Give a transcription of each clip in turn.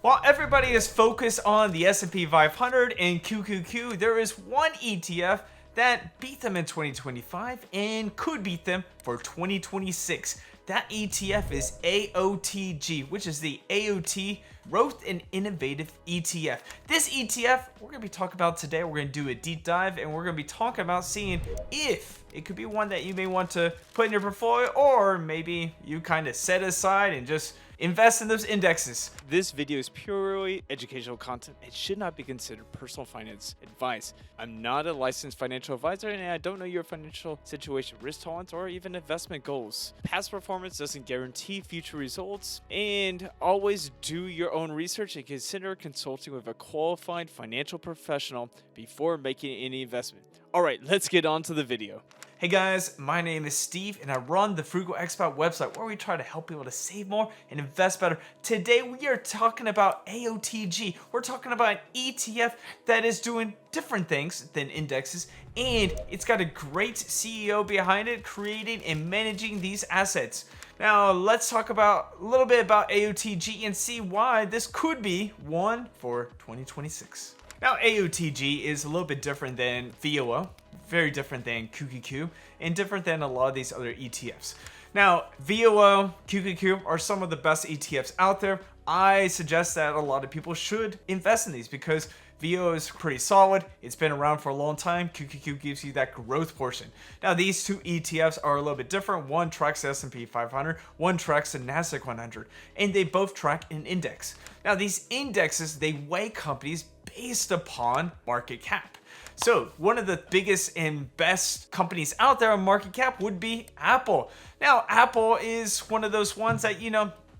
While everybody is focused on the S&P 500 and QQQ, there is one ETF that beat them in 2025 and could beat them for 2026. That ETF is AOTG, which is the AOT Growth and Innovative ETF. This ETF we're going to be talking about today. We're going to do a deep dive and we're going to be talking about seeing if it could be one that you may want to put in your portfolio, or maybe you kind of set aside and just invest in those indexes. This video is purely educational content. It should not be considered personal finance advice. I'm not a licensed financial advisor and I don't know your financial situation, risk tolerance, or even investment goals. Past performance doesn't guarantee future results, and always do your own research and consider consulting with a qualified financial professional before making any investment. All right, let's get on to the video. Hey guys, my name is Steve and I run the Frugal Expat website where we try to help people to save more and invest better. Today we are talking about AOTG. We're talking about an ETF that is doing different things than indexes, and it's got a great CEO behind it creating and managing these assets. Now let's talk about a little bit about AOTG and see why this could be one for 2026. Now AOTG is a little bit different than VOO. Very different than QQQ and different than a lot of these other ETFs. Now, VOO, QQQ are some of the best ETFs out there. I suggest that a lot of people should invest in these because VOO is pretty solid. It's been around for a long time. QQQ gives you that growth portion. Now, these two ETFs are a little bit different. One tracks the S&P 500, one tracks the NASDAQ 100, and they both track an index. Now, these indexes, they weigh companies based upon market cap. So one of the biggest and best companies out there on market cap would be Apple. Now, Apple is one of those ones that,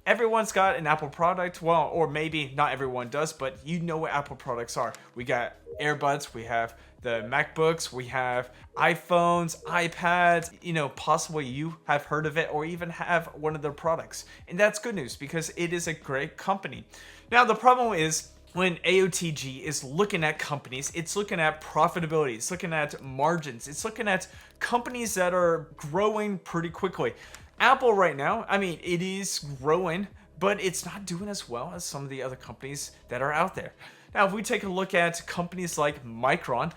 everyone's got an Apple product. Well, or maybe not everyone does, but you know what Apple products are. We got earbuds, we have the MacBooks, we have iPhones, iPads, possibly you have heard of it or even have one of their products. And that's good news because it is a great company. Now, the problem is, when AOTG is looking at companies, it's looking at profitability, it's looking at margins, it's looking at companies that are growing pretty quickly. Apple right now, it is growing, but it's not doing as well as some of the other companies that are out there. Now, if we take a look at companies like Micron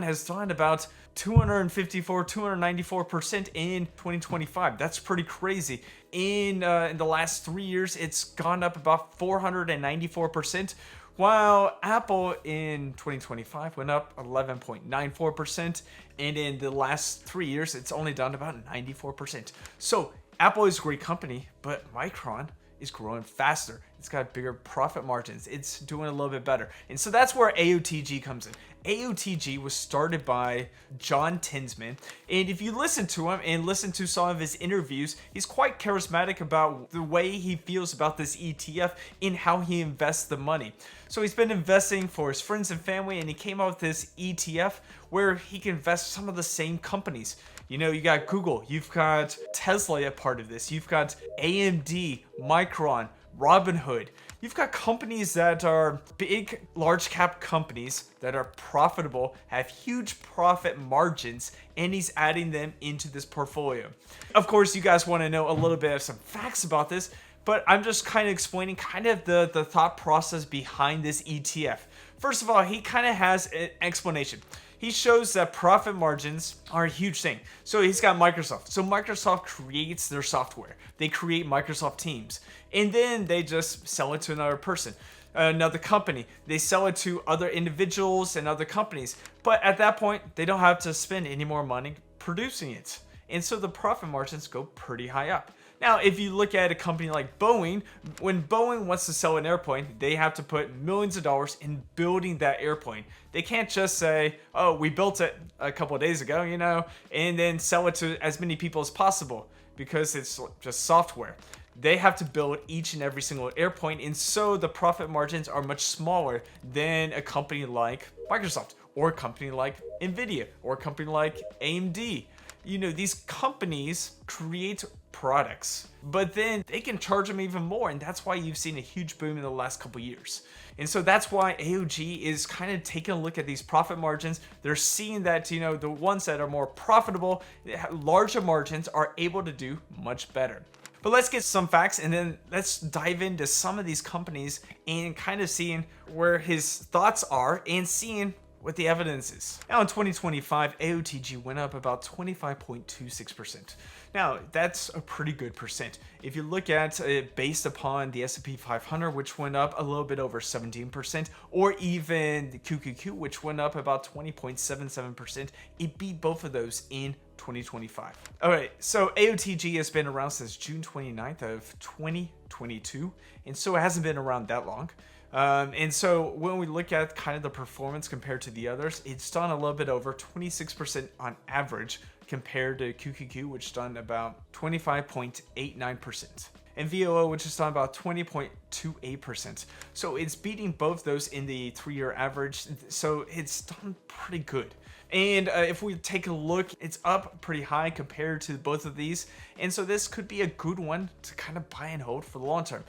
has done about 294% in 2025. That's pretty crazy. In the last 3 years, it's gone up about 494%, while Apple in 2025 went up 11.94%, and in the last 3 years, it's only down about 94%. So Apple is a great company, but Micron is growing faster. It's got bigger profit margins. It's doing a little bit better. And so that's where AOTG comes in. AOTG was started by John Tinsman. And if you listen to him and listen to some of his interviews, he's quite charismatic about the way he feels about this ETF and how he invests the money. So he's been investing for his friends and family, and he came out with this ETF where he can invest some of the same companies. You got Google, you've got Tesla a part of this, you've got AMD, Micron, Robinhood. You've got companies that are big, large cap companies that are profitable, have huge profit margins, and he's adding them into this portfolio. Of course, you guys want to know a little bit of some facts about this, but I'm just kind of explaining the thought process behind this ETF. First of all, he kind of has an explanation. He shows that profit margins are a huge thing. So he's got Microsoft. So Microsoft creates their software. They create Microsoft Teams. And then they just sell it to another person, another company. They sell it to other individuals and other companies. But at that point, they don't have to spend any more money producing it. And so the profit margins go pretty high up. Now, if you look at a company like Boeing, when Boeing wants to sell an airplane, they have to put millions of dollars in building that airplane. They can't just say, oh, we built it a couple of days ago, and then sell it to as many people as possible because it's just software. They have to build each and every single airplane, and so the profit margins are much smaller than a company like Microsoft or a company like Nvidia or a company like AMD. These companies create products, but then they can charge them even more, and that's why you've seen a huge boom in the last couple years. And so that's why AOG is kind of taking a look at these profit margins. They're seeing that the ones that are more profitable, larger margins, are able to do much better. But let's get some facts and then let's dive into some of these companies and kind of seeing where his thoughts are and seeing what the evidence is. Now in 2025, AOTG went up about 25.26%. Now that's a pretty good percent. If you look at it based upon the S&P 500, which went up a little bit over 17%, or even the QQQ, which went up about 20.77%, it beat both of those in 2025. All right, so AOTG has been around since June 29th of 2022, and so it hasn't been around that long. And so when we look at kind of the performance compared to the others, it's done a little bit over 26% on average compared to QQQ, which done about 25.89%. And VOO, which is done about 20.28%. So it's beating both those in the 3-year average. So it's done pretty good. And if we take a look, it's up pretty high compared to both of these. And so this could be a good one to kind of buy and hold for the long term.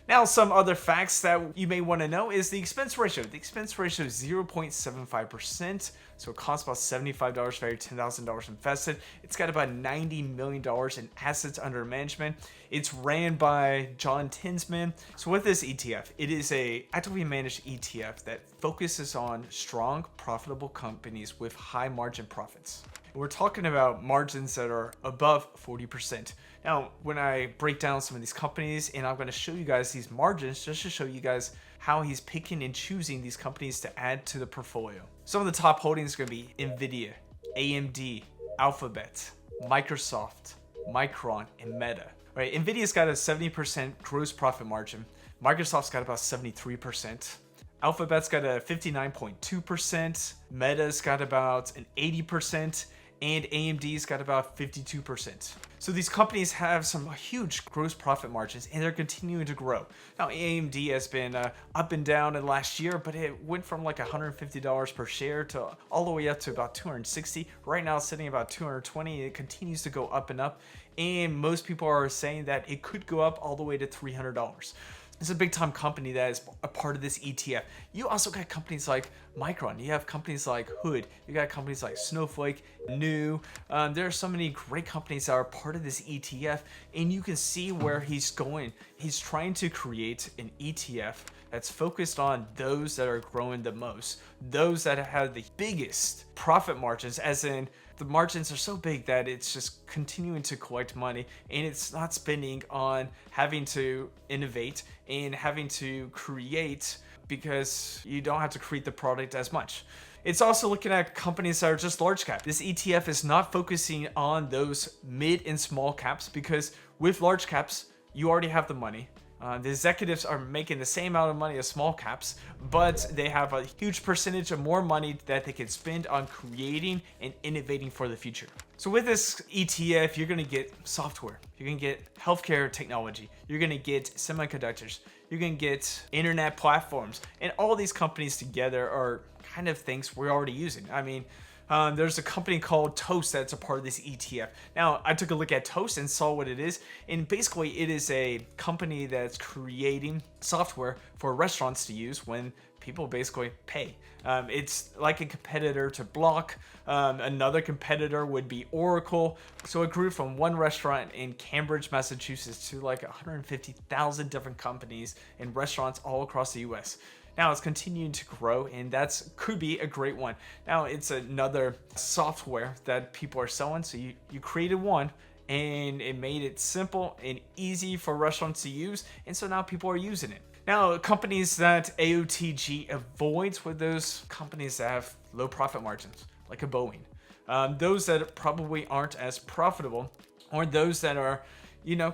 Now, some other facts that you may want to know is the expense ratio. The expense ratio is 0.75%. So it costs about $75 for every $10,000 invested. It's got about $90 million in assets under management. It's ran by John Tinsman. So with this ETF, it is a actively managed ETF that focuses on strong, profitable companies with high margin profits. We're talking about margins that are above 40%. Now, when I break down some of these companies, and I'm going to show you guys these margins just to show you guys how he's picking and choosing these companies to add to the portfolio. Some of the top holdings are going to be Nvidia, AMD, Alphabet, Microsoft, Micron, and Meta. Right? Nvidia's got a 70% gross profit margin. Microsoft's got about 73%. Alphabet's got a 59.2%. Meta's got about an 80%. And AMD's got about 52%. So these companies have some huge gross profit margins and they're continuing to grow. Now AMD has been up and down in last year, but it went from like $150 per share to all the way up to about $260. Right now it's sitting about $220. It continues to go up and up. And most people are saying that it could go up all the way to $300. It's a big time company that is a part of this ETF. You also got companies like Micron. You have companies like Hood. You got companies like Snowflake, New. There are so many great companies that are part of this ETF, and you can see where he's going. He's trying to create an ETF that's focused on those that are growing the most, those that have the biggest profit margins, as in the margins are so big that it's just continuing to collect money and it's not spending on having to innovate and having to create because you don't have to create the product as much. It's also looking at companies that are just large cap. This ETF is not focusing on those mid and small caps because with large caps, you already have the money. The executives are making the same amount of money as small caps, but they have a huge percentage of more money that they can spend on creating and innovating for the future. So with this ETF, you're going to get software, you're going to get healthcare technology, you're going to get semiconductors, you're going to get internet platforms, and all these companies together are kind of things we're already using. I mean, there's a company called Toast that's a part of this ETF. Now, I took a look at Toast and saw what it is. And basically, it is a company that's creating software for restaurants to use when people basically pay. It's like a competitor to Block. Another competitor would be Oracle. So it grew from one restaurant in Cambridge, Massachusetts to like 150,000 different companies and restaurants all across the US. Now it's continuing to grow, and could be a great one. Now it's another software that people are selling. So you created one, and it made it simple and easy for restaurants to use, and so now people are using it. Now, companies that AOTG avoids were those companies that have low profit margins, like a Boeing. Those that probably aren't as profitable, or those that are,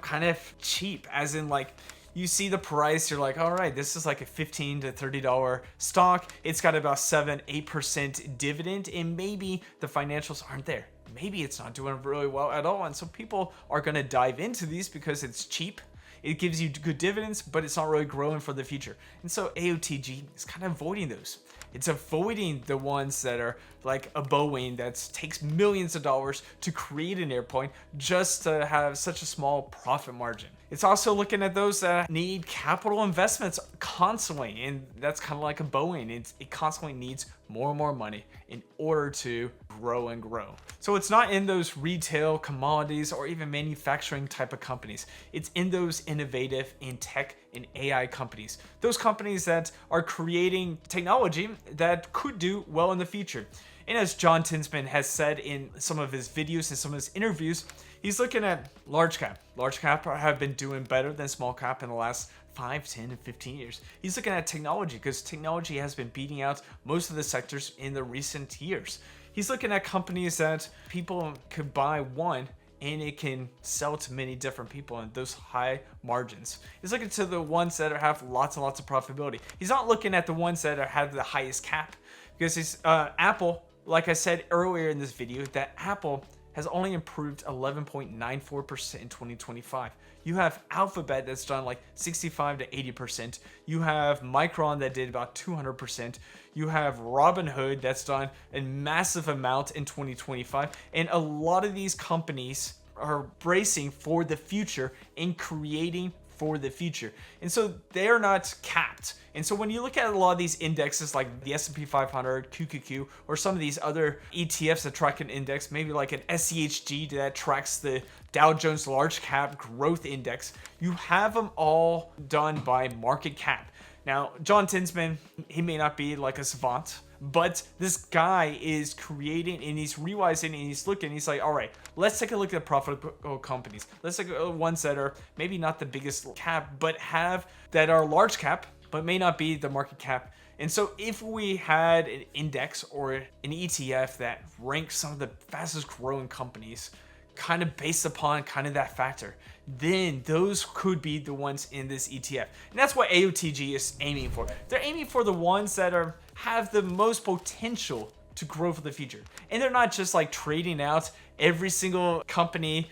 kind of cheap, as in like, you see the price, you're like, all right, this is like a $15 to $30 stock. It's got about 7-8% dividend, and maybe the financials aren't there. Maybe it's not doing really well at all. And so people are going to dive into these because it's cheap. It gives you good dividends, but it's not really growing for the future. And so AOTG is kind of avoiding those. It's avoiding the ones that are like a Boeing that takes millions of dollars to create an airplane just to have such a small profit margin. It's also looking at those that need capital investments constantly, and that's kind of like a Boeing. It constantly needs more and more money in order to grow and grow. So it's not in those retail, commodities, or even manufacturing type of companies. It's in those innovative in tech and AI companies. Those companies that are creating technology that could do well in the future. And as John Tinsman has said in some of his videos and some of his interviews, he's looking at large cap. Large cap have been doing better than small cap in the last 5, 10, and 15 years. He's looking at technology because technology has been beating out most of the sectors in the recent years. He's looking at companies that people could buy one and it can sell to many different people and those high margins. He's looking to the ones that have lots and lots of profitability. He's not looking at the ones that have the highest cap because he's Apple. Like I said earlier in this video, that Apple has only improved 11.94% in 2025. You have Alphabet that's done like 65 to 80%. You have Micron that did about 200%. You have Robinhood that's done a massive amount in 2025. And a lot of these companies are bracing for the future and creating for the future. And so they're not capped. And so when you look at a lot of these indexes like the S&P 500, QQQ, or some of these other ETFs that track an index, maybe like an SCHG that tracks the Dow Jones Large Cap Growth Index, you have them all done by market cap. Now, John Tinsman, he may not be like a savant, but this guy is creating and he's realizing and he's looking, he's like, all right, let's take a look at profitable companies. Let's look at ones that are maybe not the biggest cap, but that are large cap, but may not be the market cap. And so if we had an index or an ETF that ranks some of the fastest growing companies, kind of based upon kind of that factor, then those could be the ones in this ETF. And that's what AOTG is aiming for. They're aiming for the ones that have the most potential to grow for the future. And they're not just like trading out every single company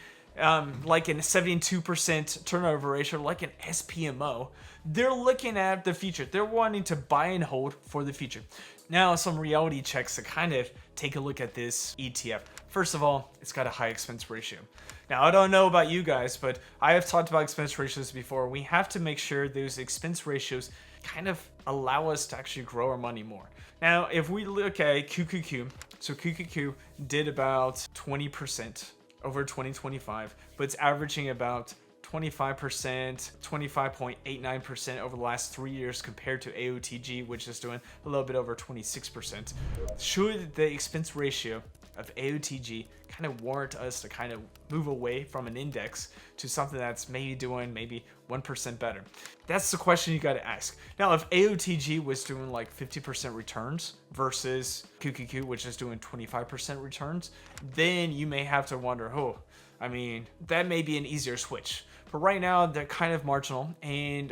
like in a 72% turnover ratio, like an SPMO. They're looking at the future. They're wanting to buy and hold for the future. Now, some reality checks to kind of take a look at this ETF. First of all, it's got a high expense ratio. Now, I don't know about you guys, but I have talked about expense ratios before. We have to make sure those expense ratios kind of allow us to actually grow our money more. Now, if we look at QQQ, so QQQ did about 20% over 2025, but it's averaging about 25%, 25.89% over the last 3 years compared to AOTG, which is doing a little bit over 26%. Should the expense ratio of AOTG kind of warrant us to kind of move away from an index to something that's maybe doing 1% better? That's the question you got to ask. Now, if AOTG was doing like 50% returns versus QQQ, which is doing 25% returns, then you may have to wonder, that may be an easier switch. But right now, they're kind of marginal, and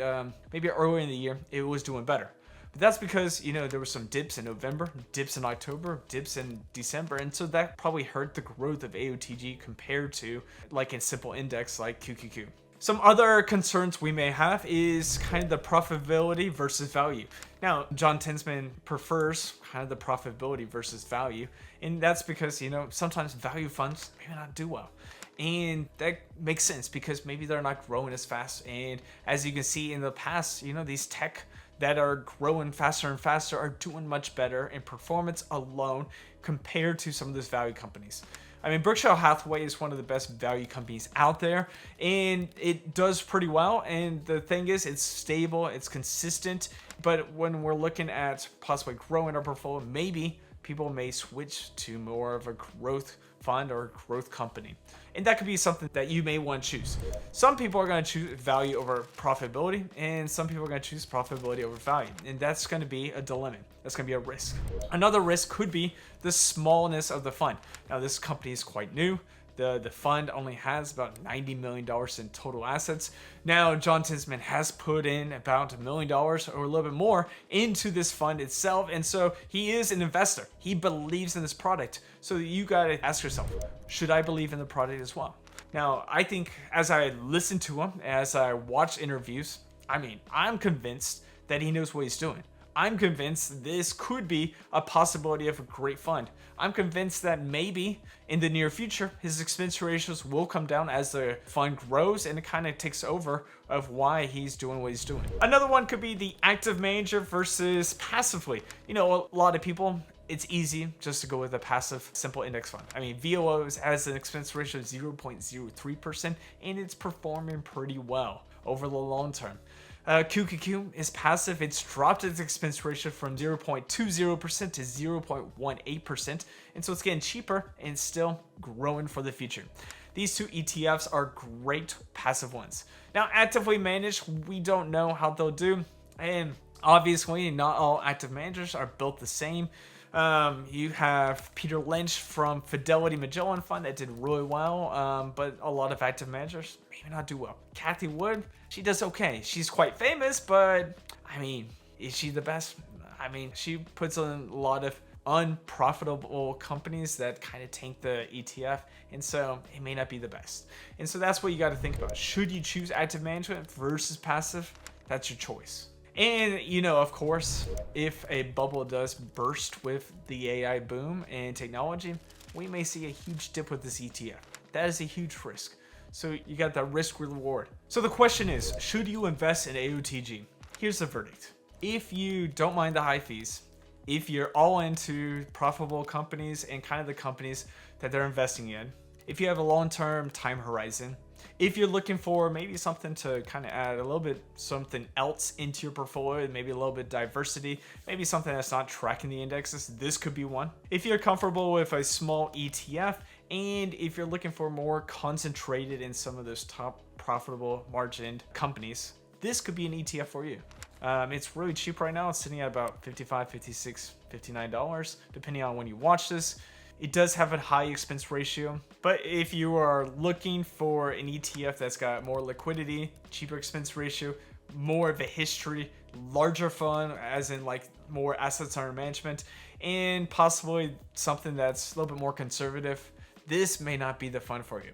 maybe earlier in the year, it was doing better. But that's because, there were some dips in November, dips in October, dips in December, and so that probably hurt the growth of AOTG compared to like a simple index like QQQ. Some other concerns we may have is kind of the profitability versus value. Now, John Tinsman prefers kind of the profitability versus value, and that's because, sometimes value funds may not do well. And that makes sense because maybe they're not growing as fast. And as you can see in the past, these tech that are growing faster and faster are doing much better in performance alone compared to some of those value companies. Berkshire Hathaway is one of the best value companies out there, and it does pretty well. And the thing is, it's stable, it's consistent. But when we're looking at possibly growing our portfolio, maybe people may switch to more of a growth fund or growth company. And that could be something that you may want to choose. Some people are going to choose value over profitability, and some people are going to choose profitability over value. And that's going to be a dilemma. That's going to be a risk. Another risk could be the smallness of the fund. Now, this company is quite new. The fund only has about $90 million in total assets. Now, John Tinsman has put in about $1 million or a little bit more into this fund itself. And so he is an investor. He believes in this product. So you got to ask yourself, should I believe in the product as well? Now, I think as I listen to him, as I watch interviews, I'm convinced that he knows what he's doing. I'm convinced this could be a possibility of a great fund. I'm convinced that maybe in the near future, his expense ratios will come down as the fund grows, and it kind of takes over of why he's doing what he's doing. Another one could be the active manager versus passively. A lot of people it's easy just to go with a passive simple index fund. I mean, VOO has an expense ratio of 0.03% and it's performing pretty well over the long term. QQQ is passive. It's dropped its expense ratio from 0.20% to 0.18%, and so it's getting cheaper and still growing for the future. These two ETFs are great passive ones. Now, actively managed, we don't know how they'll do, and obviously not all active managers are built the same. You have Peter Lynch from Fidelity Magellan Fund that did really well, but a lot of active managers maybe not do well. Kathy Wood, she does okay. She's quite famous, but I mean, is she the best? I mean, she puts in a lot of unprofitable companies that kind of tank the ETF, and so it may not be the best. And so that's what you got to think about. Should you choose active management versus passive? That's your choice. And, you know, of course, if a bubble does burst with the AI boom and technology, we may see a huge dip with this ETF. That is a huge risk. So you got that risk reward. So the question is, should you invest in AOTG? Here's the verdict. If you don't mind the high fees, if you're all into profitable companies and kind of the companies that they're investing in, if you have a long-term time horizon, if you're looking for maybe something to kind of add a little bit something else into your portfolio, maybe a little bit diversity, maybe something that's not tracking the indexes, this could be one. If you're comfortable with a small ETF, and if you're looking for more concentrated in some of those top profitable margined companies, this could be an ETF for you. It's really cheap right now. It's sitting at about $55, $56, $59, depending on when you watch this. It does have a high expense ratio, but if you are looking for an ETF that's got more liquidity, cheaper expense ratio, more of a history, larger fund, as in like more assets under management, and possibly something that's a little bit more conservative, this may not be the fund for you.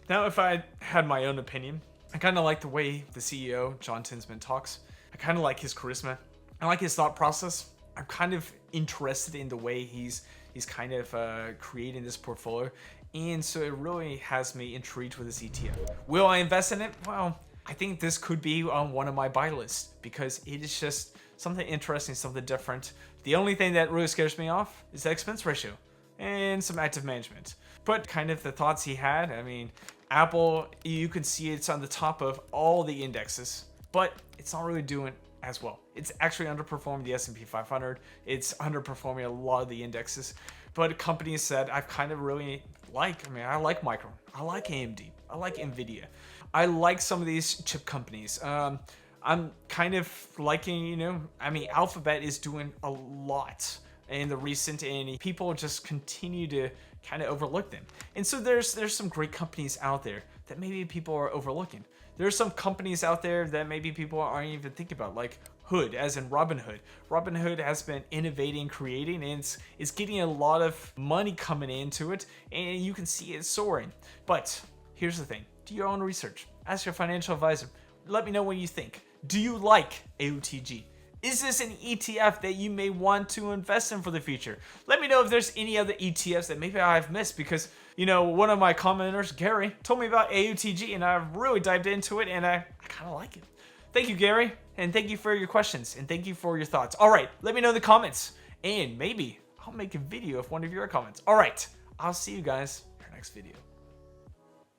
Now, if I had my own opinion, I kind of like the way the CEO, John Tinsman, talks. I kind of like his charisma. I like his thought process. I'm kind of interested in the way he's kind of creating this portfolio, and so it really has me intrigued with this ETF. Will I invest in it? Well, I think this could be on one of my buy lists because it is just something interesting, something different. The only thing that really scares me off is the expense ratio and some active management. But kind of the thoughts he had, I mean, Apple, you can see it's on the top of all the indexes, but it's not really doing as well. It's actually underperforming the S&P 500. It's underperforming a lot of the indexes. But companies that I've kind of really like, I mean, I like Micron, I like AMD, I like Nvidia. I like some of these chip companies. I'm kind of liking, you know, I mean, Alphabet is doing a lot in the recent, and people just continue to kind of overlook them. And so there's some great companies out there that maybe people are overlooking. There's some companies out there that maybe people aren't even thinking about, like Hood, as in Robinhood. Robinhood has been innovating, creating, and it's getting a lot of money coming into it, and you can see it soaring. But here's the thing. Do your own research. Ask your financial advisor. Let me know what you think. Do you like AOTG? Is this an ETF that you may want to invest in for the future? Let me know if there's any other ETFs that maybe I've missed, because, you know, one of my commenters, Gary, told me about AOTG and I've really dived into it and I kind of like it. Thank you, Gary, and thank you for your questions and thank you for your thoughts. All right, let me know in the comments and maybe I'll make a video of one of your comments. All right, I'll see you guys in our next video.